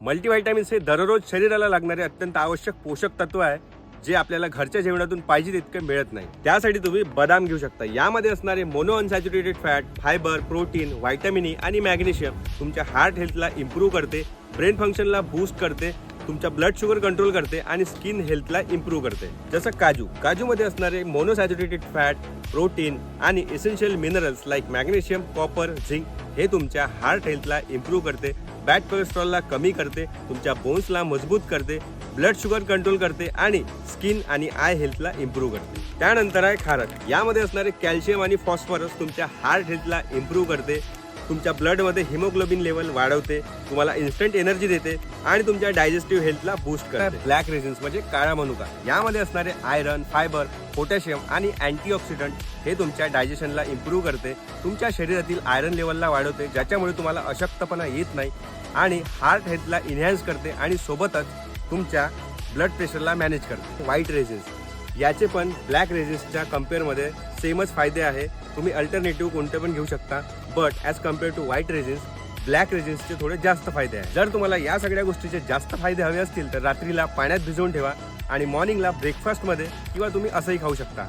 Multivitamins हे दररोज शरीराला लागणारे अत्यंत आवश्यक पोषक तत्व आहे, जे आपल्याला घरच्या जेवणातून पाहिजे तितके मिळत नाही। त्यासाठी तुम्ही बदाम घेऊ शकता। यामध्ये असणारे mono unsaturated fat, fibre, protein, vitamin E आणि मॅग्नेशियम तुमच्या हार्ट हेल्थला इम्प्रूव्ह करते, ब्रेन फंक्शनला बूस्ट करते, तुमच्या ब्लड शुगर कंट्रोल करते आणि स्किन हेल्थला इम्प्रूव्ह करते। जसं काजूमध्ये असणारे मोनोसॅच्युरेटेड फॅट, प्रोटीन आणि essential minerals like magnesium, copper, zinc हे तुमच्या हार्ट हेल्थला इम्प्रूव्ह करते, बॅड कोलेस्ट्रॉलला कमी करते, तुमच्या बोन्सला मजबूत करते, ब्लड शुगर कंट्रोल करते आणि स्किन आणि आय हेल्थला इम्प्रूव्ह करते। त्यानंतर आहे खारट। यामध्ये असणारे कॅल्शियम आणि फॉस्फरस तुमच्या हार्ट हेल्थला इम्प्रूव्ह करते, तुमच्या ब्लडमध्ये हिमोग्लोबिन लेवल वाढवते, तुम्हाला इन्स्टंट एनर्जी देते आणि तुमच्या डायजेस्टिव्ह हेल्थला बूस्ट करते। ब्लॅक रेझिन्स म्हणजे काळा मनुका। यामध्ये असणारे आयरन, फायबर, पोटॅशियम आणि अँटीऑक्सिडंट हे तुमच्या डायजेशनला इम्प्रूव्ह करते, तुमच्या शरीरातील आयरन लेवलला वाढवते, ज्याच्यामुळे तुम्हाला अशक्तपणा येत नाही आणि हार्ट हेल्थला इन्हॅन्स करते आणि सोबतच तुमच्या ब्लड प्रेशरला मॅनेज करते। व्हाईट रेझिन्स याचे पण ब्लॅक रेझिन्सच्या कम्पेअरमध्ये सेमच फायदे आहे। तुम्ही अल्टरनेटिव्ह कोणते पण घेऊ शकता, but as compare to white raisins black रेझिन्सचे थोडे जास्त फायदे आहेत। जर तुम्हाला या सगळ्या गोष्टीचे जास्त फायदे हवे असतील तर रात्रीला पाण्यात भिजवून ठेवा आणि मॉर्निंगला ब्रेकफास्टमध्ये किंवा तुम्ही असंही खाऊ शकता।